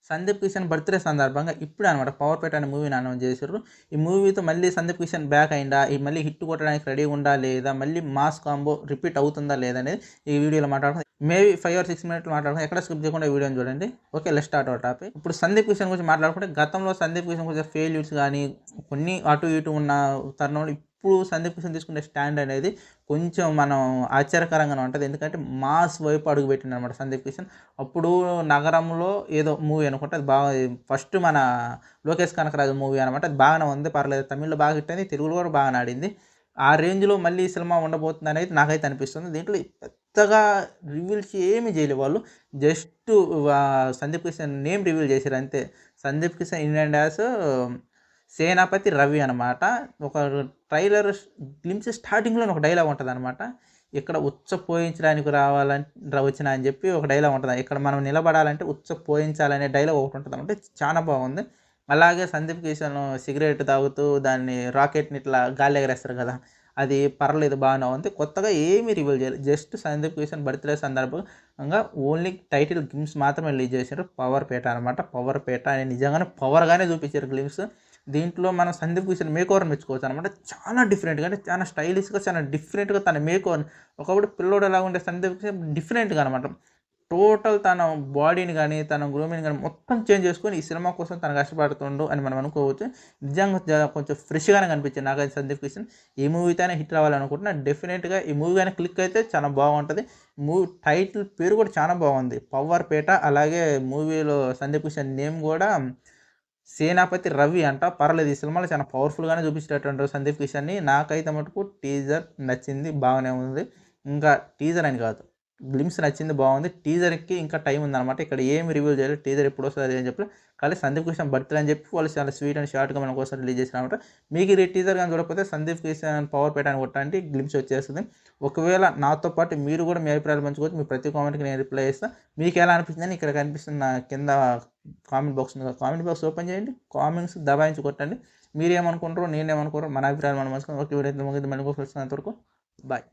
Sandeep Kishan birthday సందర్భంగా ఇప్పుడే అనమాట 'పవర్‌పేట' అనే మూవీని అనౌన్స్ చేసిర్రు. ఈ మూవీతో మళ్ళీ సందీప్ కిషన్ బ్యాక్ అయిండా? మళ్ళీ హిట్ కొట్టడానికి రెడీగా ఉండా లేదా? మళ్ళీ మాస్ కాంబో రిపీట్ అవుతుందా లేదా? అనేది ఈ వీడియోలో మాట్లాడుకుందాం. మేబీ 5 ఆర్ 6 మినిట్లు మాట్లాడుకుందాం. ఎక్కడ స్కిప్ చేయకుండా వీడియోని చూడండి. Okay, let's start our topic. ఇప్పుడు సందీప్ కిషన్ గురించి మాట్లాడుకుంటే గతంలో సందీప్ కిషన్ కొంచెం ఫెయిల్యూర్స్ గానీ, కొన్ని అటు ఇటు ఉన్న తరుణంలో ఇప్పుడు సందీప్ కిషన్ తీసుకునే స్టాండ్ అనేది కొంచెం మనం ఆశ్చర్యకరంగానే ఉంటది. ఎందుకంటే మాస్ వైపు అడుగుపెట్టిండనమాట సందీప్ కిషన్. అప్పుడు 'నగరంలో' ఏదో మూవీ అనుకుంటా. అది బాగా ఫస్ట్ మన లోకేష్ కనకరాజు మూవీ అనమాట. అది బాగానే ఉంది, పర్లేదు. తమిళ్‌లో బాగా హిట్ అయింది. తెలుగులో కూడా బాగానే ఆడింది. ఆ రేంజ్‌లో మళ్ళీ ఈ సినిమా ఉండబోతుందనేది నాకైతే అనిపిస్తుంది. దీంట్లో పెద్దగా రివీల్స్ ఏమి చేయలే వాళ్ళు. Just Sandeep Kishan name reveal చేసిర్రు అంతే. Sandeep Kishan in and as Senapathi Ravi అనమాట. ఒక ట్రైలర్ గ్లింప్స్ స్టార్టింగ్‌లోనే ఒక డైలాగ్ ఉంటదనమాట. ఇక్కడ ఉచ్చ పోయించడానికి వచ్చినా అని చెప్పి ఒక డైలాగ్ ఉంటది. ఇక్కడ మనం నిలబడాలంటే ఉచ్చ పోయించాలనే డైలాగ్ ఒకటి ఉంటదనమాట. చాలా బాగుంది. అలాగే సందీప్ కిషన్ సిగరెట్ తాగుతూ దాన్ని రాకెట్‌ని ఇట్లా గాల్లో ఎగరేస్తారు కదా! అది పర్లేదు, బాగానే ఉంది. కొత్తగా ఏమి రివీల్ చేయలేదు. జస్ట్ సందీప్ కిషన్ బర్త్‌డే సందర్భంగా ఓన్లీ టైటిల్ గ్లింప్స్ మాత్రమే రిలీజ్ చేశారు. 'పవర్‌పేట' అనమాట. 'పవర్‌పేట' అని నిజంగానే పవర్‌గానే చూపించారు గ్లింప్స్. దీంట్లో మనం సందీప్ కిషన్ మేకోవర్‌ని మెచ్చుకోవచ్చనమాట. చాలా డిఫరెంట్‌గా, అంటే చాలా స్టైలిష్‌గా, చాలా డిఫరెంట్‌గా తన మేకోవర్, ఒకప్పుడు పిల్లోడిలాగా ఉండే సందీప్ కిషన్ డిఫరెంట్‌గా అనమాట. టోటల్ తన బాడీని గానీ, తన గ్రూమింగ్ గానీ మొత్తం చేంజ్ చేసుకొని ఈ సినిమా కోసం తను కష్టపడుతుండు అని మనం అనుకోవచ్చు. నిజంగా కొంచెం ఫ్రెష్‌గానే కనిపించింది నాకైతే సందీప్ కిషన్. ఈ మూవీతోనే హిట్ రావాలనుకుంటున్నా. డెఫినెట్‌గా ఈ మూవీ గాని క్లిక్ అయితే చాలా బాగుంటది. టైటిల్ పేరు కూడా చాలా బాగుంది. 'పవర్‌పేట'. అలాగే మూవీలో సందీప్ కిషన్ నేమ్ గూడా సేనాపతి రవి అంట. పర్లేదు, ఈ సినిమాలో చాలా పవర్‌ఫుల్‌గానే చూపించేటట్టుంటారు సందీప్ కిషన్‌ని. నాకైతే మటుకు టీజర్ నచ్చింది, బాగానే ఉంది. ఇంకా టీజర్ అని కాదు, గ్లింప్స్ నచ్చింది, బాగుంది. టీజర్‌కి ఇంకా టైం ఉందనమాట. ఇక్కడ ఏమి రివీల్ చేయలేదు. టీజర్ ఎప్పుడొస్తది అది అని చెప్పి. కానీ సందీప్ కిషన్ బర్త్‌డే అని చెప్పి వాళ్ళు చాలా స్వీట్ అండ్ షార్ట్‌గా మన కోసం రిలీజ్ చేశారనమాట. మీకు ఈ టీజర్ గాని చూడకపోతే సందీప్ కిషన్ 'పవర్‌పేట' అని కొట్టండి, గ్లింప్స్ వచ్చేస్తది. ఒకవేళ నాతో పాటు మీరు కూడా మీ అభిప్రాయాలు పంచుకోవచ్చు. మీ ప్రతి కామెంట్‌కి నేను రిప్లై ఇస్తా. మీకెలా అనిపించిందని ఇక్కడ కనిపిస్తున్న కింద కామెంట్ బాక్స్ ఉంది. కామెంట్ బాక్స్ ఓపెన్ చేయండి. కామెంట్స్ దబాయించి కొట్టండి. మీరేమనుకుంటారో, నేనేమనుకుంటారో మన అభిప్రాయాలు మనం పంచుకుందాం. ఓకే, వీడియో అయితే ముగిద్దాం. మళ్ళీ ఇంకో ఫ్రెండ్స్ అంతవరకు బాయ్.